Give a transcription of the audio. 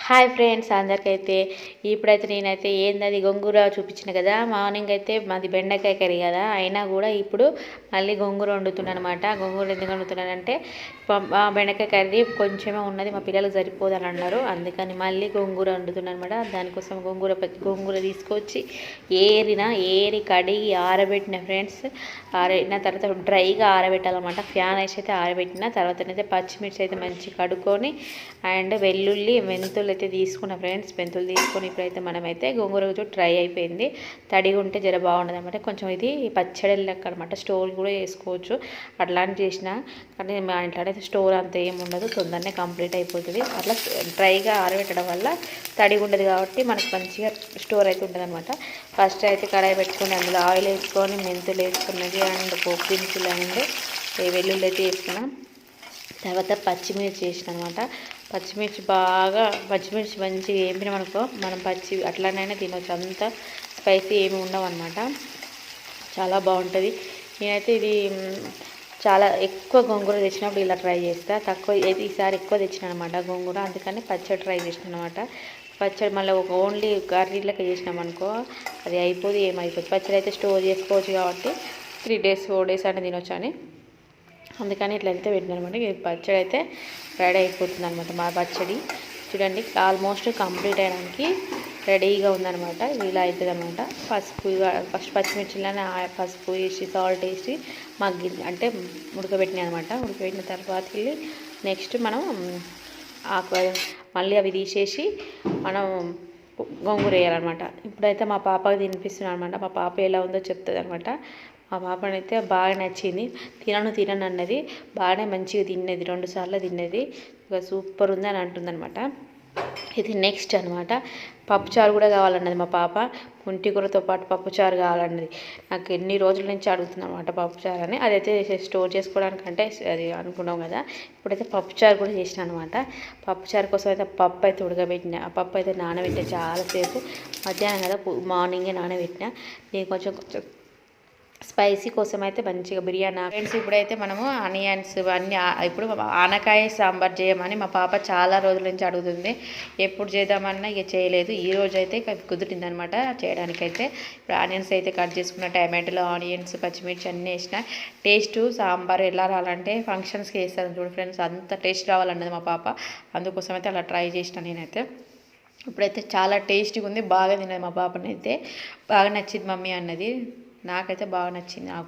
Hi friends అందరికైతే ఇప్పుడైతే నేనైతే ఏందది గోంగూర చూపించిన కదా. మార్నింగ్ అయితే మాది బెండకాయ కర్రీ కదా, అయినా కూడా ఇప్పుడు మళ్ళీ గోంగూర వండుతున్నాను అనమాట. గోంగూర ఎందుకు వండుతున్నానంటే బెండకాయ కర్రీ కొంచెమే ఉన్నది, మా పిల్లలకు సరిపోదని అన్నారు, అందుకని మళ్ళీ గోంగూర వండుతున్నాను అనమాట. దానికోసం గోంగూర తీసుకొచ్చి ఏరి కడిగి ఆరబెట్టిన ఫ్రెండ్స్. ఆరబెట్టిన తర్వాత డ్రైగా ఆరబెట్టాలన్నమాట. ఫ్యాన్ వేసి అయితే ఆరబెట్టిన తర్వాతనైతే పచ్చిమిర్చి అయితే మంచి కడుక్కొని అండ్ వెల్లుల్లి మెంతులు అయితే తీసుకున్న ఫ్రెండ్స్. మెంతులు తీసుకొని ఇప్పుడైతే మనమైతే గోంగూర డ్రై అయిపోయింది, తడిగా ఉంటే జర బాగుండదు అనమాట. కొంచెం ఇది పచ్చడి లెక్క అనమాట, స్టోర్ కూడా చేసుకోవచ్చు. అట్లాంటి చేసిన కానీ మా ఇంట్లో అయితే స్టోర్ అంత ఏమి ఉండదు, తొందరనే కంప్లీట్ అయిపోతుంది. అట్లా డ్రైగా ఆరబెట్టడం వల్ల తడిగా ఉండదు కాబట్టి మనకు మంచిగా స్టోర్ అయితే ఉంటుంది అనమాట. ఫస్ట్ అయితే కడాయి పెట్టుకొని అందులో ఆయిల్ వేసుకొని మెంతులు వేసుకున్నది అండ్ పోపు దినుసులు అండ్ వెల్లుల్లి అయితే వేసుకున్నాం. తర్వాత పచ్చిమిర్చి వేసిన అనమాట. పచ్చిమిర్చి మంచిగా వేపినామనుకో మనం అట్లానైనా తినవచ్చు, అంత స్పైసీ ఏమి ఉండవు అనమాట. చాలా బాగుంటుంది. నేనైతే ఇది చాలా ఎక్కువ గోంగూర తెచ్చినప్పుడు ఇలా ట్రై చేస్తా, ఈసారి ఎక్కువ తెచ్చిన అనమాట గోంగూర, అందుకని పచ్చడి ట్రై చేసిన అనమాట. పచ్చడి మళ్ళీ ఓన్లీ కర్రీలకి చేసినామనుకో అది అయిపోదు, ఏమైపోతుంది. పచ్చడి అయితే స్టోర్ చేసుకోవచ్చు కాబట్టి 3 days 4 days అంటే తినొచ్చు అని, అందుకని ఇట్లా అయితే పెట్టిన అనమాట. పచ్చడి అయితే రెడీ అయిపోతుంది అనమాట. మా పచ్చడి చూడండి ఆల్మోస్ట్ కంప్లీట్ అయ్యడానికి రెడీగా ఉందనమాట. ఇలా అవుతుంది అనమాట. ఫస్ట్ పచ్చిమిర్చిలోనే పసుపు వేసి సాల్ట్ వేసి అంటే ఉడకబెట్టినాయి అనమాట. ఉడకబెట్టిన తర్వాత నెక్స్ట్ మనం మళ్ళీ అవి తీసేసి మనం గోంగూర వేయాలన్నమాట. ఇప్పుడైతే మా పాపకి తినిపిస్తున్నాను అనమాట. మా పాప ఎలా ఉందో చెప్తుంది అనమాట. మా పాపనైతే బాగా నచ్చింది, తినను అన్నది, బాగానే మంచిగా తిన్నది, 2 సార్లు తిన్నది, ఇక సూపర్ ఉంది అని అంటుందన్నమాట. ఇది నెక్స్ట్ అనమాట. పప్పుచారు కూడా కావాలన్నది మా పాప, కూరతో పాటు పప్పుచారు కావాలన్నది. నాకు ఎన్ని రోజుల నుంచి అడుగుతుంది అనమాట పప్పుచారు అని. అదైతే స్టోర్ చేసుకోవడానికంటే అది అనుకున్నాం కదా, ఇప్పుడైతే పప్పుచారు కూడా చేసిన అనమాట. పప్పుచారు కోసం అయితే పప్పు అయితే ఉడకబెట్టిన, ఆ పప్పు అయితే నానబెట్టిన చాలాసేపు, మధ్యాహ్నం కదా మార్నింగే నానబెట్టిన. నేను కొంచెం స్పైసీ కోసం అయితే మంచిగా బిర్యానీ ఫ్రెండ్స్. ఇప్పుడైతే మనము ఆనియన్స్ అన్నీ ఇప్పుడు ఆనకాయ సాంబార్ చేయమని మా పాప చాలా రోజుల నుంచి అడుగుతుంది, ఎప్పుడు చేద్దామన్నా ఇక చేయలేదు. ఈ రోజు అయితే కుదిరింది అనమాట చేయడానికైతే. ఇప్పుడు ఆనియన్స్ అయితే కట్ చేసుకున్న, టమాటాలు ఆనియన్స్ పచ్చిమిర్చి అన్నీ వేసిన. టేస్ట్ సాంబార్ ఎలా రావాలంటే ఫంక్షన్స్కి వేస్తాను చూడు ఫ్రెండ్స్, అంత టేస్ట్ రావాలన్నది మా పాప, అందుకోసం అయితే అలా ట్రై చేసిన నేనైతే. ఇప్పుడైతే చాలా టేస్టీగా ఉంది, బాగా తిన్నది మా పాపనైతే. బాగా నచ్చింది మమ్మీ అన్నది, నాకైతే బాగా నచ్చింది.